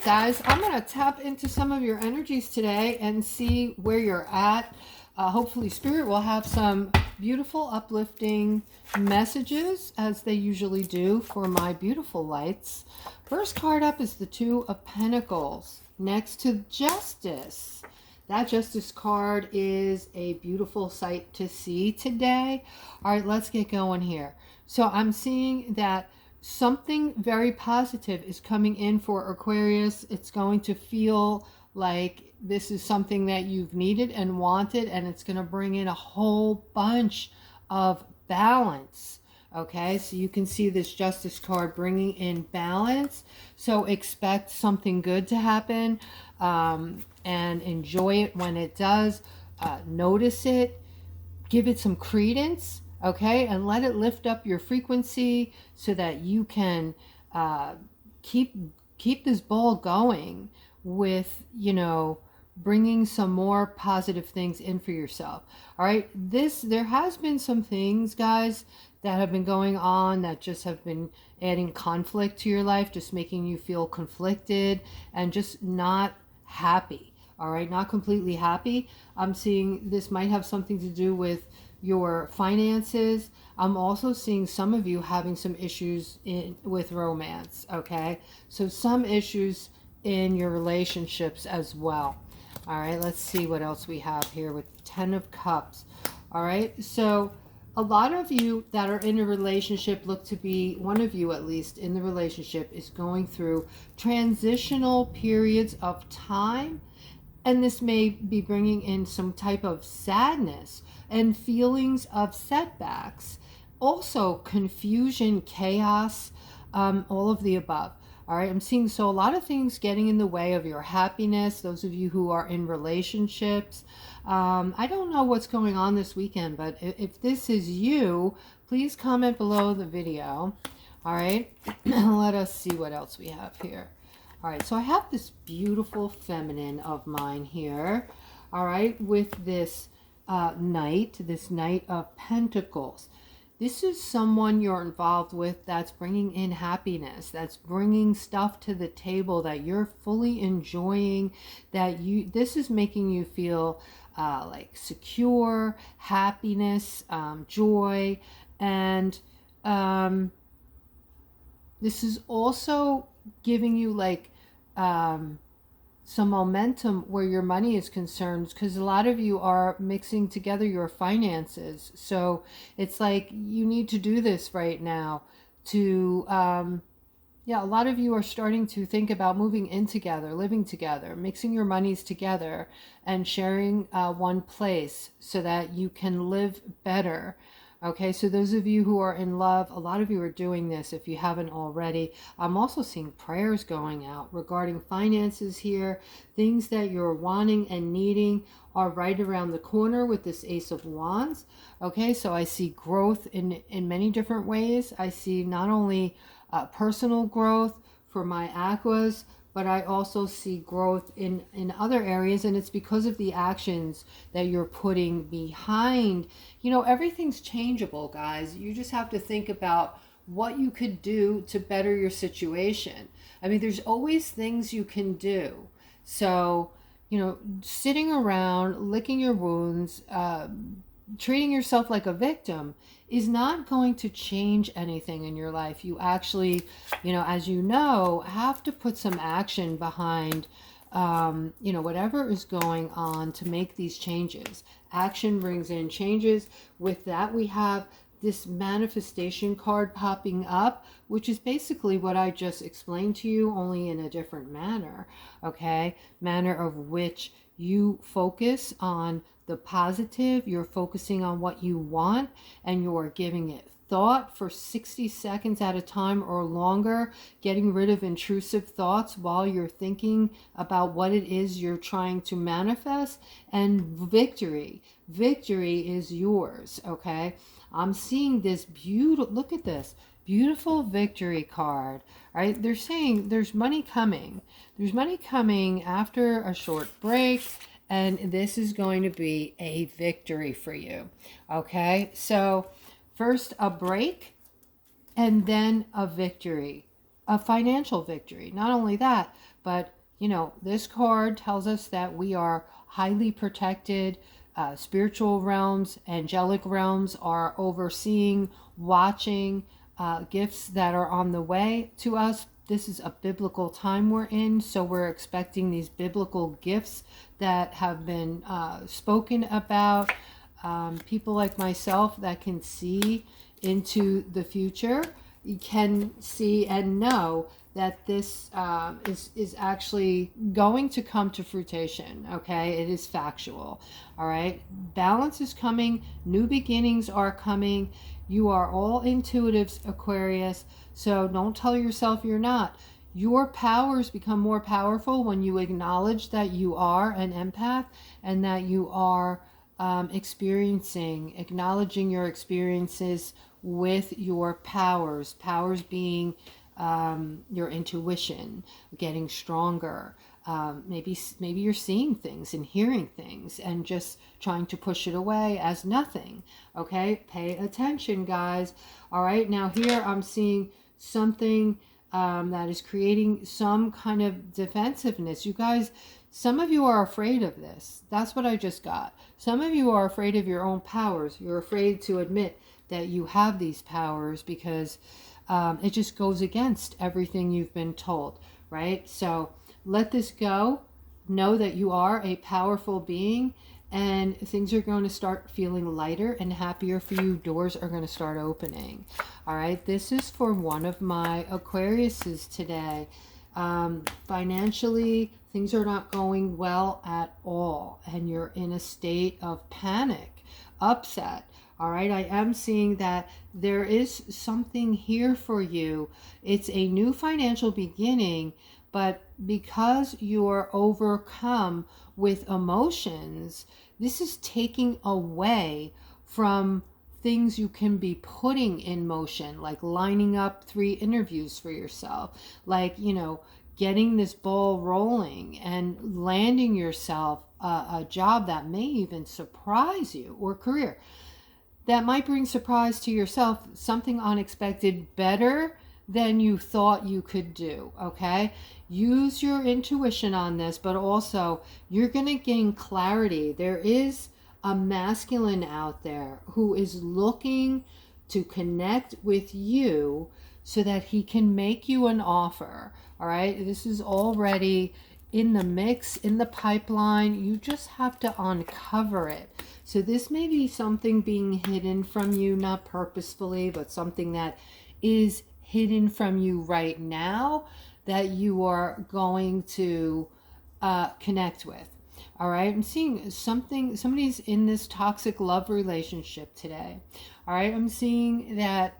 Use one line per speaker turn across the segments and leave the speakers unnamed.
right, guys, I'm going to tap into some of your energies today and see where you're at. Hopefully, Spirit will have some beautiful, uplifting messages, as they usually do for my beautiful lights. First card up is the Two of Pentacles next to Justice. That Justice card is a beautiful sight to see today. All right, let's get going here. So I'm seeing that something very positive is coming in for Aquarius. It's going to feel like this is something that you've needed and wanted, and it's going to bring in a whole bunch of balance. Okay, so you can see this Justice card bringing in balance. So expect something good to happen, and enjoy it when it does. Notice it, give it some credence, okay, and let it lift up your frequency so that you can keep this ball going with, you know, bringing some more positive things in for yourself. All right, there has been some things, guys, that have been going on that just have been adding conflict to your life, just making you feel conflicted and just not happy. All right, not completely happy. I'm seeing this might have something to do with your finances. I'm also seeing some of you having some issues with romance. Okay, so some issues in your relationships as well. All right, let's see what else we have here with Ten of Cups. All right, so a lot of you that are in a relationship look to be, one of you at least in the relationship is going through transitional periods of time, and this may be bringing in some type of sadness and feelings of setbacks, also confusion, chaos, all of the above. All right, I'm seeing so a lot of things getting in the way of your happiness. Those of you who are in relationships, I don't know what's going on this weekend, but if this is you, please comment below the video. All right, let us see what else we have here. All right, so I have this beautiful feminine of mine here, all right, with this this Knight of Pentacles. This is someone you're involved with that's bringing in happiness, that's bringing stuff to the table that you're fully enjoying, this is making you feel like secure, happiness, joy, and this is also giving you like some momentum where your money is concerned, because a lot of you are mixing together your finances. So it's like you need to do this right now to yeah, a lot of you are starting to think about moving in together, living together, mixing your monies together and sharing one place so that you can live better. Okay, so those of you who are in love, a lot of you are doing this if you haven't already. I'm also seeing prayers going out regarding finances here. Things that you're wanting and needing are right around the corner with this Ace of Wands. Okay, so I see growth in many different ways. I see not only personal growth for my aquas, but I also see growth in other areas, and it's because of the actions that you're putting behind. You know, everything's changeable, guys. You just have to think about what you could do to better your situation. I mean, there's always things you can do. So, you know, sitting around, licking your wounds, treating yourself like a victim is not going to change anything in your life. You actually, you know, as you know, have to put some action behind, you know, whatever is going on to make these changes. Action brings in changes. With that, we have this manifestation card popping up, which is basically what I just explained to you, only in a different manner. Okay, manner of which you focus on the positive, you're focusing on what you want, and you're giving it thought for 60 seconds at a time or longer, getting rid of intrusive thoughts while you're thinking about what it is you're trying to manifest. And victory is yours. Okay, I'm seeing this beautiful, look at this beautiful victory card. All right, they're saying there's money coming. There's money coming after a short break, and this is going to be a victory for you. Okay, so first a break and then a victory. a financial victory. Not only that, but you know, this card tells us that we are highly protected. Spiritual realms, angelic realms are overseeing, watching gifts that are on the way to us. This is a biblical time we're in, so we're expecting these biblical gifts that have been spoken about. People like myself that can see into the future, you can see and know that this is actually going to come to fruition. Okay, it is factual. All right, balance is coming, new beginnings are coming. You are all intuitives, Aquarius, so don't tell yourself you're not. Your powers become more powerful when you acknowledge that you are an empath and that you are acknowledging your experiences with your powers. Powers being your intuition, getting stronger. Maybe you're seeing things and hearing things and just trying to push it away as nothing. Okay, pay attention, guys. All right, now here I'm seeing something that is creating some kind of defensiveness. You guys, some of you are afraid of this. That's what I just got. Some of you are afraid of your own powers. You're afraid to admit that you have these powers because it just goes against everything you've been told, right? So let this go. Know that you are a powerful being and things are going to start feeling lighter and happier for you. Doors are going to start opening. All right, this is for one of my Aquariuses today. Financially, things are not going well at all, and you're in a state of panic, upset. All right, I am seeing that there is something here for you. It's a new financial beginning, but because you're overcome with emotions, this is taking away from things you can be putting in motion, like lining up 3 interviews for yourself, like, you know, getting this ball rolling and landing yourself a job that may even surprise you, or career that might bring surprise to yourself, something unexpected, better than you thought you could do. Okay, use your intuition on this, but also you're going to gain clarity. There is a masculine out there who is looking to connect with you so that he can make you an offer. All right, this is already in the mix, in the pipeline. You just have to uncover it. So this may be something being hidden from you, not purposefully, but something that is hidden from you right now that you are going to connect with. All right, I'm seeing somebody's in this toxic love relationship today. All right, I'm seeing that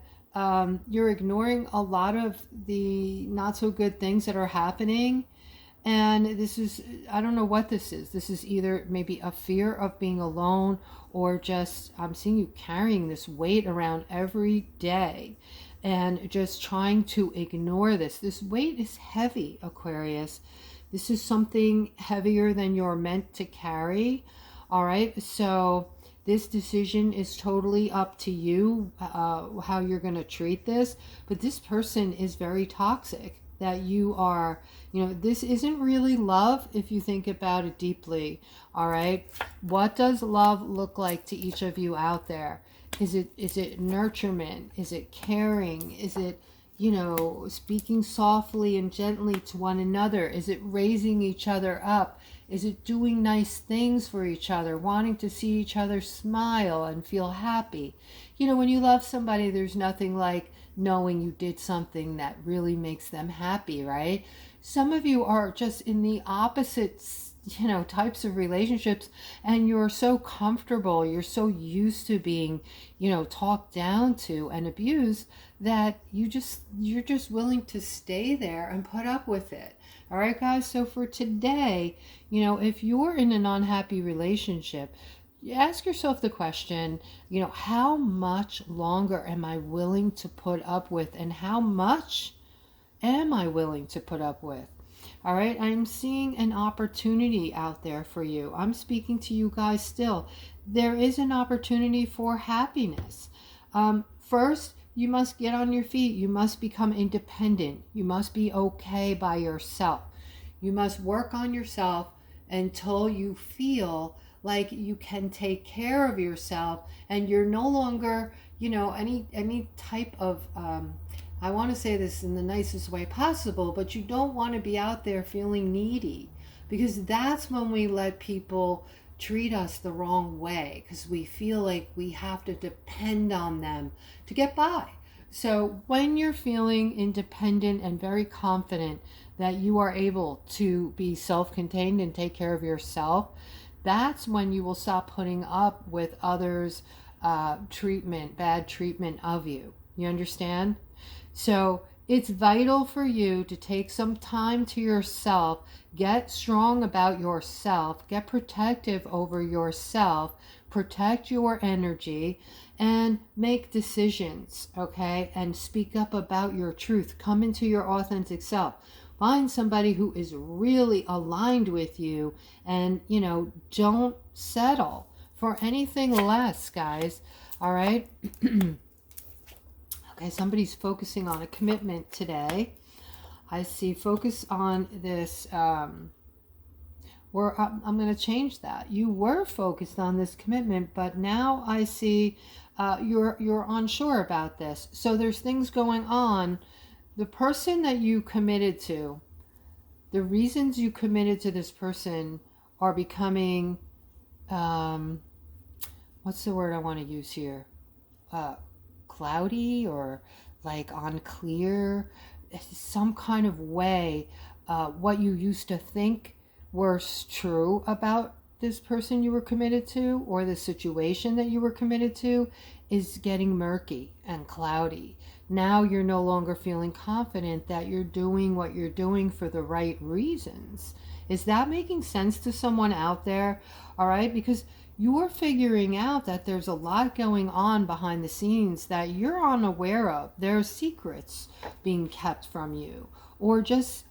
you're ignoring a lot of the not so good things that are happening. And this is, I don't know what this is. This is either maybe a fear of being alone, or just, I'm seeing you carrying this weight around every day and just trying to ignore this. This weight is heavy, Aquarius. This is something heavier than you're meant to carry. All right, so this decision is totally up to you, how you're going to treat this. But this person is very toxic. That you are, you know, this isn't really love if you think about it deeply. All right, what does love look like to each of you out there? Is it nurturement? Is it caring? Is it, you know, speaking softly and gently to one another? Is it raising each other up? Is it doing nice things for each other, wanting to see each other smile and feel happy? You know, when you love somebody, there's nothing like knowing you did something that really makes them happy, right? Some of you are just in the opposites, you know, types of relationships, and you're so comfortable, you're so used to being, you know, talked down to and abused that you're just willing to stay there and put up with it. All right, guys, so for today, you know, if you're in an unhappy relationship, ask yourself the question, you know, how much longer am I willing to put up with, and how much am I willing to put up with? All right, I'm seeing an opportunity out there for you. I'm speaking to you guys still. There is an opportunity for happiness. first, you must get on your feet. You must become independent. You must be okay by yourself. You must work on yourself until you feel like you can take care of yourself and you're no longer, any type of I want to say this in the nicest way possible, but you don't want to be out there feeling needy, because that's when we let people treat us the wrong way, because we feel like we have to depend on them to get by. So when you're feeling independent and very confident that you are able to be self-contained and take care of yourself, that's when you will stop putting up with others' bad treatment of you. You understand? So it's vital for you to take some time to yourself, get strong about yourself, get protective over yourself, protect your energy, and make decisions, okay? And speak up about your truth. Come into your authentic self. Find somebody who is really aligned with you, and, don't settle for anything less, guys. All right? Okay, somebody's focusing on a commitment today. I see focus on this, I'm going to change that. You were focused on this commitment, but now I see you're unsure about this. So there's things going on. The person that you committed to, the reasons you committed to this person are becoming, what's the word I want to use here? Cloudy, or like unclear, some kind of way. What you used to think was true about this person you were committed to, or the situation that you were committed to, is getting murky and cloudy. Now you're no longer feeling confident that you're doing what you're doing for the right reasons. Is that making sense to someone out there? All right, because you're figuring out that there's a lot going on behind the scenes that you're unaware of. There's secrets being kept from you, or just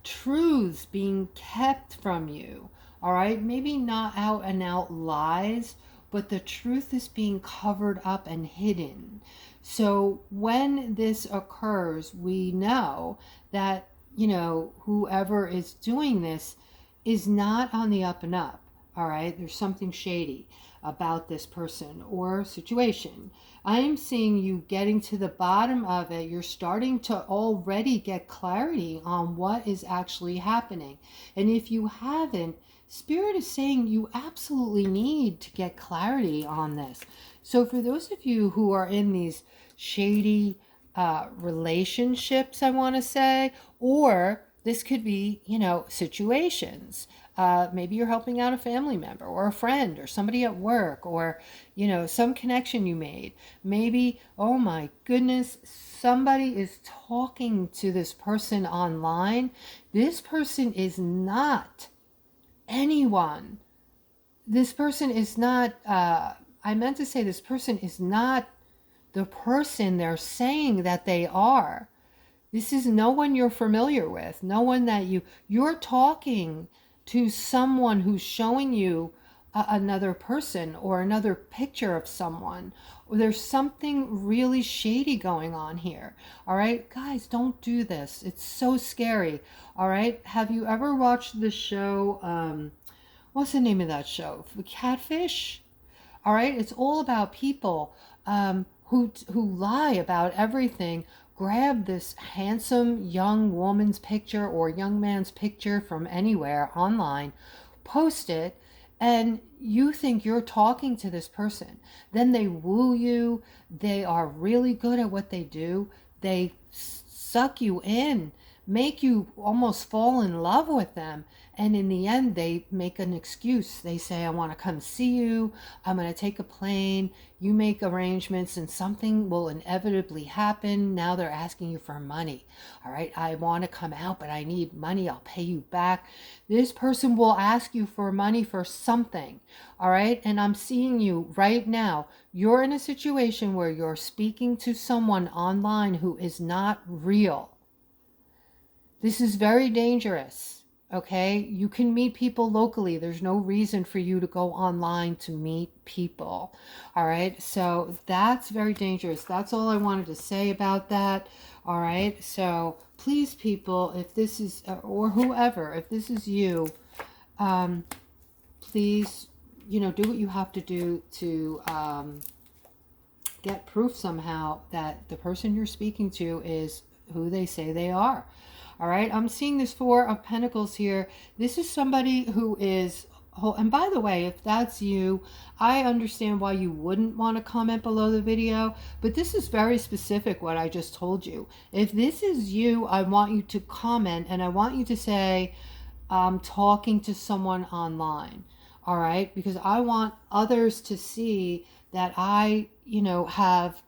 truths being kept from you. All right, maybe not out and out lies, but the truth is being covered up and hidden. So when this occurs, we know that, whoever is doing this is not on the up and up. All right, there's something shady about this person or situation. I am seeing you getting to the bottom of it. You're starting to already get clarity on what is actually happening. And if you haven't, Spirit is saying you absolutely need to get clarity on this. So for those of you who are in these shady relationships, I want to say, or this could be, situations. Maybe you're helping out a family member or a friend or somebody at work, or, some connection you made. Maybe, oh my goodness, somebody is talking to this person online. This person is not anyone. This person is not, I meant to say this person is not the person they're saying that they are. This is no one you're familiar with, no one that you're talking to someone who's showing you another person or another picture of someone. There's something really shady going on here. All right, guys, don't do this. It's so scary. All right, have you ever watched the show, what's the name of that show? Catfish? All right, it's all about people who lie about everything. Grab this handsome young woman's picture or young man's picture from anywhere online, post it, and you think you're talking to this person. Then they woo you. They are really good at what they do. They suck you in, make you almost fall in love with them. And in the end, they make an excuse. They say, I want to come see you. I'm going to take a plane. You make arrangements and something will inevitably happen. Now they're asking you for money. All right, I want to come out, but I need money. I'll pay you back. This person will ask you for money for something. All right, and I'm seeing you right now. You're in a situation where you're speaking to someone online who is not real. This is very dangerous. Okay, you can meet people locally. There's no reason for you to go online to meet people. All right, so that's very dangerous. That's all I wanted to say about that. All right, so please, people, if this is, or whoever, if this is you, please, do what you have to do to get proof somehow that the person you're speaking to is who they say they are. All right, I'm seeing this Four of Pentacles here. This is somebody who is, and by the way, if that's you, I understand why you wouldn't want to comment below the video, but this is very specific what I just told you. If this is you, I want you to comment, and I want you to say, I'm talking to someone online. All right, because I want others to see that I, have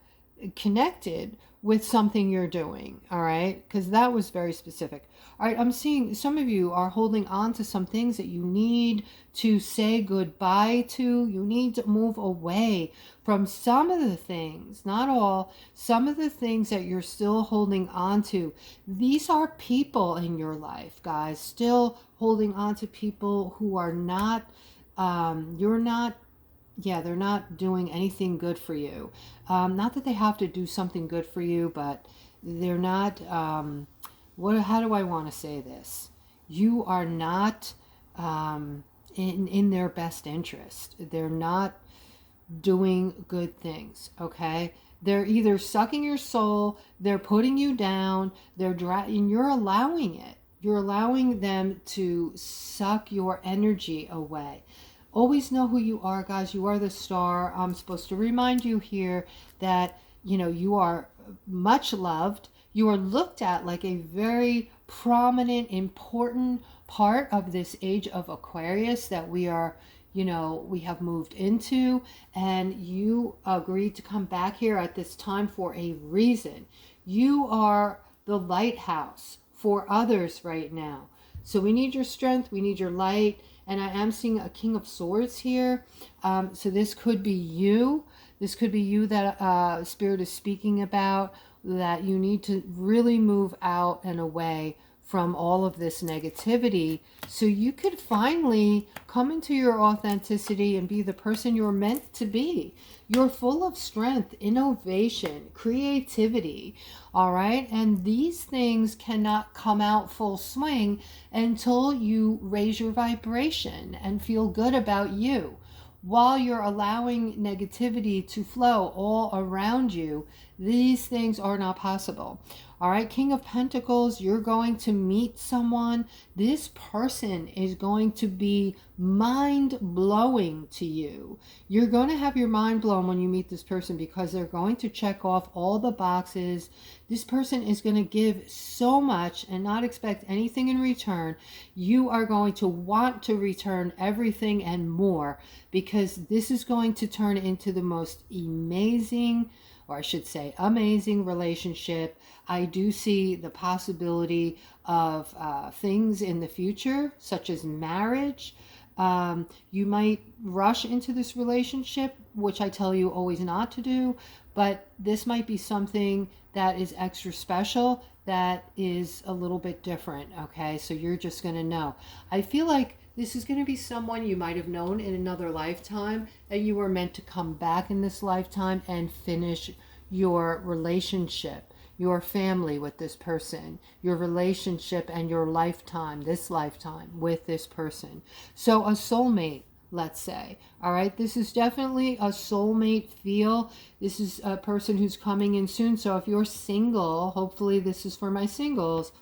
connected with something you're doing. All right, because that was very specific. All right, I'm seeing some of you are holding on to some things that you need to say goodbye to. You need to move away from some of the things, not all, some of the things that you're still holding on to. These are people in your life, guys, still holding on to people who are not, you're not, they're not doing anything good for you. Not that they have to do something good for you, but they're not, how do I want to say this? You are not in their best interest. They're not doing good things, okay? They're either sucking your soul, they're putting you down, and you're allowing it. You're allowing them to suck your energy away. Always know who you are, guys. You are the star. I'm supposed to remind you here that, you are much loved. You are looked at like a very prominent, important part of this age of Aquarius that we are, we have moved into, and you agreed to come back here at this time for a reason. You are the lighthouse for others right now. So we need your strength, we need your light, and I am seeing a King of Swords here. So this could be you. This could be you that Spirit is speaking about, that you need to really move out and away from all of this negativity so you could finally come into your authenticity and be the person you're meant to be. You're full of strength, innovation, creativity, all right? And these things cannot come out full swing until you raise your vibration and feel good about you. While you're allowing negativity to flow all around you, these things are not possible. All right, King of Pentacles, you're going to meet someone. This person is going to be mind-blowing to you. You're going to have your mind blown when you meet this person because they're going to check off all the boxes. This person is going to give so much and not expect anything in return. You are going to want to return everything and more because this is going to turn into the most amazing, or I should say amazing relationship. I do see the possibility of things in the future, such as marriage. You might rush into this relationship, which I tell you always not to do, but this might be something that is extra special, that is a little bit different, okay? So you're just going to know. I feel like this is going to be someone you might have known in another lifetime, and you were meant to come back in this lifetime and finish your relationship, your family with this person, your relationship and your lifetime, this lifetime with this person. So a soulmate, let's say. All right, this is definitely a soulmate feel. This is a person who's coming in soon. So if you're single, hopefully this is for my singles,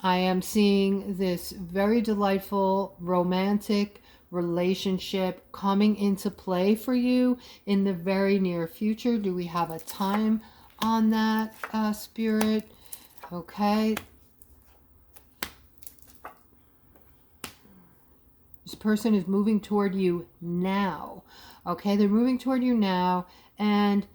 I am seeing this very delightful, romantic relationship coming into play for you in the very near future. Do we have a time on that, Spirit? Okay. This person is moving toward you now. Okay, they're moving toward you now, and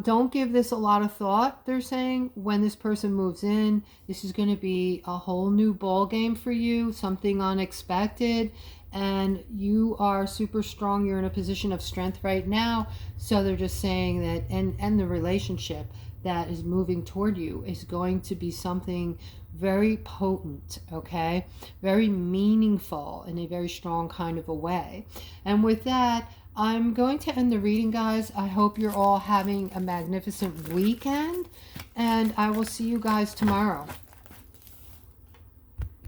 don't give this a lot of thought. They're saying when this person moves in, this is going to be a whole new ball game for you, something unexpected, and you are super strong. You're in a position of strength right now. So they're just saying that, and the relationship, that is moving toward you is going to be something very potent, okay? Very meaningful in a very strong kind of a way. And with that, I'm going to end the reading, guys. I hope you're all having a magnificent weekend, and I will see you guys tomorrow.